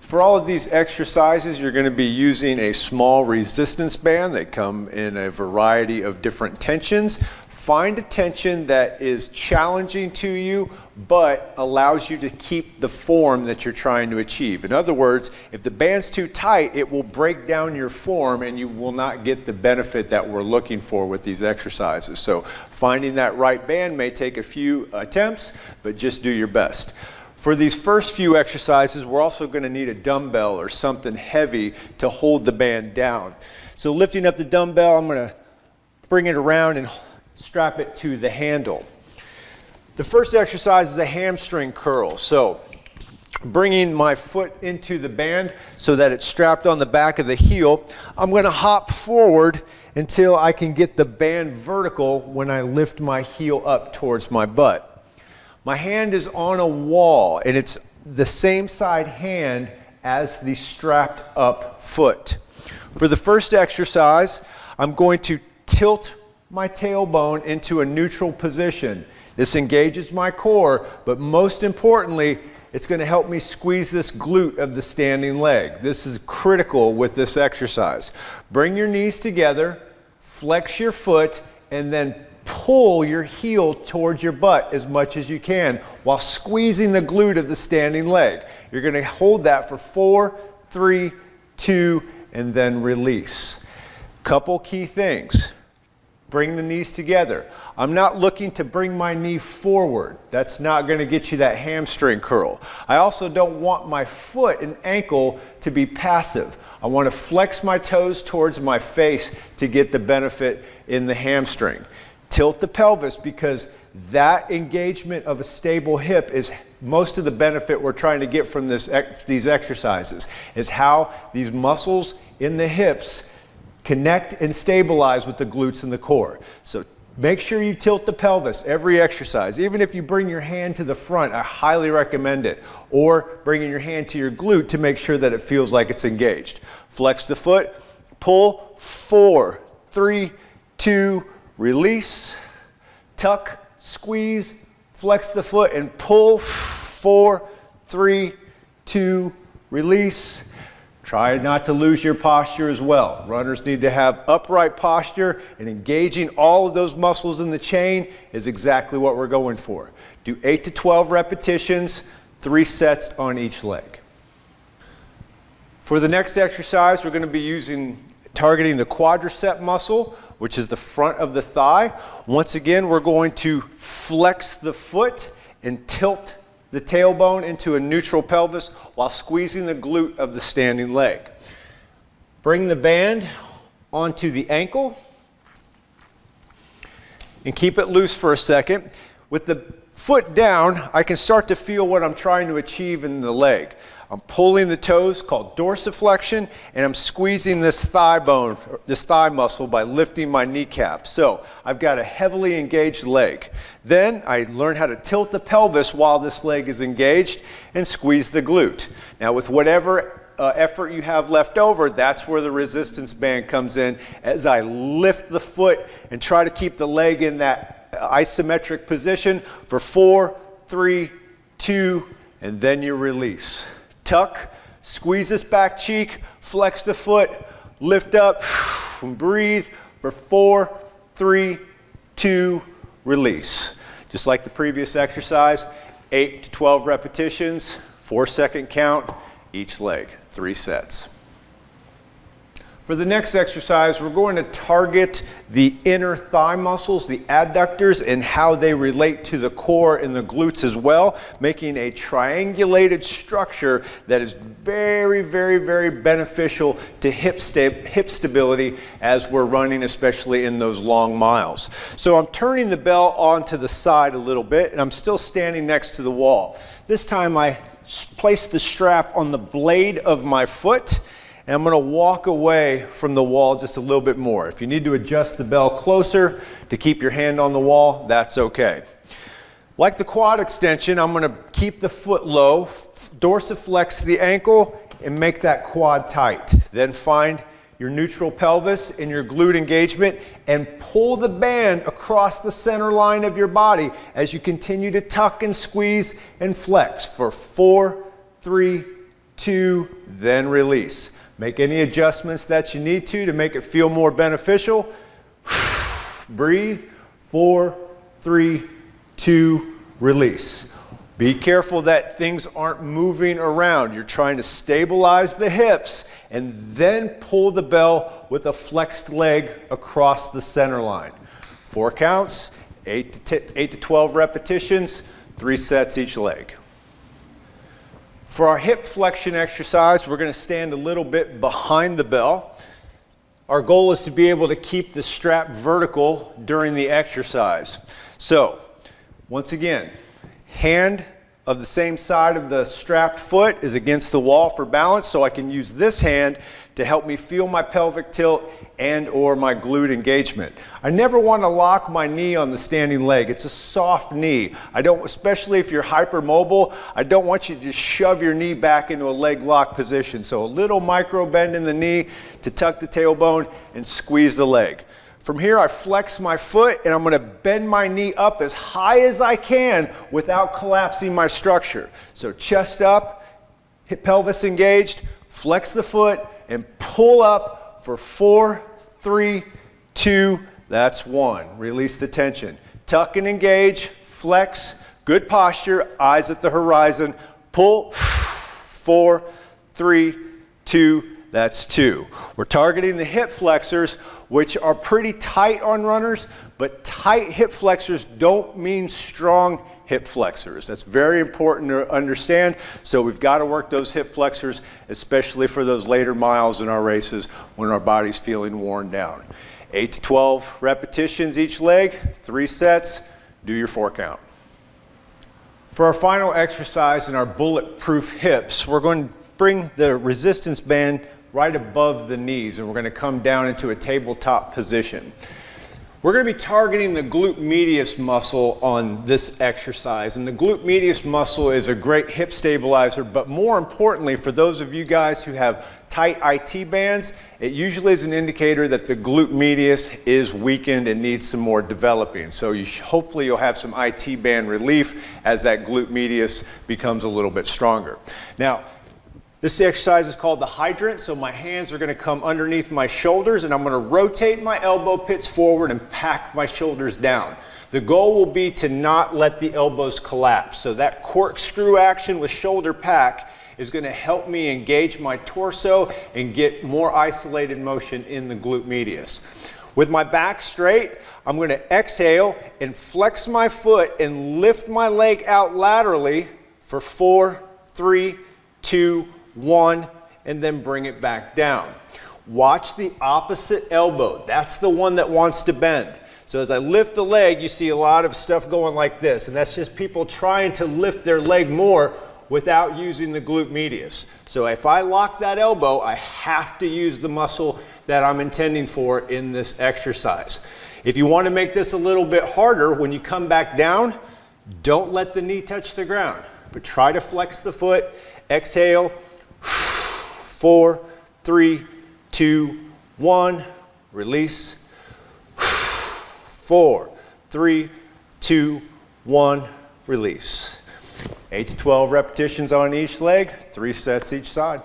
For all of these exercises, you're going to be using a small resistance band. They come in a variety of different tensions. Find a tension that is challenging to you, but allows you to keep the form that you're trying to achieve. In other words, if the band's too tight, it will break down your form and you will not get the benefit that we're looking for with these exercises. So finding that right band may take a few attempts, but just do your best. For these first few exercises, we're also going to need a dumbbell or something heavy to hold the band down. So lifting up the dumbbell, I'm going to bring it around and strap it to the handle. The first exercise is a hamstring curl. So bringing my foot into the band so that it's strapped on the back of the heel, I'm going to hop forward until I can get the band vertical when I lift my heel up towards my butt. My hand is on a wall and it's the same side hand as the strapped up foot. For the first exercise, I'm going to tilt my tailbone into a neutral position. This engages my core, but most importantly, it's going to help me squeeze this glute of the standing leg. This is critical with this exercise. Bring your knees together, flex your foot, and then pull your heel towards your butt as much as you can while squeezing the glute of the standing leg. You're going to hold that for 4, 3, 2, and then release. Couple key things. Bring the knees together. I'm not looking to bring my knee forward. That's not going to get you that hamstring curl. I also don't want my foot and ankle to be passive. I want to flex my toes towards my face to get the benefit in the hamstring. Tilt the pelvis, because that engagement of a stable hip is most of the benefit we're trying to get from these exercises, is how these muscles in the hips connect and stabilize with the glutes and the core. So make sure you tilt the pelvis every exercise. Even if you bring your hand to the front, I highly recommend it. Or bringing your hand to your glute to make sure that it feels like it's engaged. Flex the foot, pull, 4, 3, 2, release, tuck, squeeze, flex the foot and pull, 4, 3, 2, release. Try not to lose your posture as well. Runners need to have upright posture, and engaging all of those muscles in the chain is exactly what we're going for. Do 8 to 12 repetitions, 3 sets on each leg. For the next exercise, we're going to be targeting the quadricep muscle, which is the front of the thigh. Once again, we're going to flex the foot and tilt the tailbone into a neutral pelvis while squeezing the glute of the standing leg. Bring the band onto the ankle and keep it loose for a second. With the foot down, I can start to feel what I'm trying to achieve in the leg. I'm pulling the toes, called dorsiflexion, and I'm squeezing this thigh bone, this thigh muscle, by lifting my kneecap. So I've got a heavily engaged leg. Then I learn how to tilt the pelvis while this leg is engaged and squeeze the glute. Now with whatever effort you have left over, that's where the resistance band comes in, as I lift the foot and try to keep the leg in that isometric position for 4, 3, 2, and then you release. Tuck, squeeze this back cheek, flex the foot, lift up, and breathe for 4, 3, 2, release. Just like the previous exercise, 8 to 12 repetitions, 4-second count, each leg, 3 sets. For the next exercise, we're going to target the inner thigh muscles, the adductors, and how they relate to the core and the glutes as well, making a triangulated structure that is very, very, very beneficial to hip stability as we're running, especially in those long miles. So I'm turning the bell onto the side a little bit, and I'm still standing next to the wall. This time I place the strap on the blade of my foot, and I'm going to walk away from the wall just a little bit more. If you need to adjust the bell closer to keep your hand on the wall, that's okay. Like the quad extension, I'm going to keep the foot low, dorsiflex the ankle, and make that quad tight. Then find your neutral pelvis and your glute engagement and pull the band across the center line of your body as you continue to tuck and squeeze and flex for 4, 3, 2, then release. Make any adjustments that you need to make it feel more beneficial. Breathe. 4, 3, 2, release. Be careful that things aren't moving around. You're trying to stabilize the hips and then pull the bell with a flexed leg across the center line. 4 counts, 8 to 12 repetitions, 3 sets each leg. For our hip flexion exercise, we're going to stand a little bit behind the bell. Our goal is to be able to keep the strap vertical during the exercise. So, once again, hand of the same side of the strapped foot is against the wall for balance, so I can use this hand to help me feel my pelvic tilt and or my glute engagement. I never want to lock my knee on the standing leg. It's a soft knee. I don't, especially if you're hypermobile, I don't want you to just shove your knee back into a leg lock position. So a little micro bend in the knee to tuck the tailbone and squeeze the leg. From here, I flex my foot and I'm going to bend my knee up as high as I can without collapsing my structure. So chest up, hip pelvis engaged, flex the foot and pull up for 4, 3, 2, that's 1. Release the tension. Tuck and engage, flex, good posture, eyes at the horizon, pull, 4, 3, 2, that's 2. We're targeting the hip flexors, which are pretty tight on runners, but tight hip flexors don't mean strong hip flexors. That's very important to understand. So we've got to work those hip flexors, especially for those later miles in our races when our body's feeling worn down. 8 to 12 repetitions each leg, 3 sets, do your 4 count. For our final exercise in our bulletproof hips, we're going to bring the resistance band right above the knees, and we're going to come down into a tabletop position. We're going to be targeting the glute medius muscle on this exercise, and the glute medius muscle is a great hip stabilizer, but more importantly, for those of you guys who have tight IT bands, it usually is an indicator that the glute medius is weakened and needs some more developing. So hopefully you'll have some IT band relief as that glute medius becomes a little bit stronger. Now, this exercise is called the Hydrant, so my hands are going to come underneath my shoulders and I'm going to rotate my elbow pits forward and pack my shoulders down. The goal will be to not let the elbows collapse. So that corkscrew action with shoulder pack is going to help me engage my torso and get more isolated motion in the glute medius. With my back straight, I'm going to exhale and flex my foot and lift my leg out laterally for 4, 3, 2, 1, and then bring it back down. Watch the opposite elbow. That's the one that wants to bend. So as I lift the leg, you see a lot of stuff going like this, and that's just people trying to lift their leg more without using the glute medius. So if I lock that elbow, I have to use the muscle that I'm intending for in this exercise. If you want to make this a little bit harder, when you come back down, don't let the knee touch the ground, but try to flex the foot, exhale, 4, 3, 2, 1, release. 4, 3, 2, 1, release. 8 to 12 repetitions on each leg, 3 sets each side.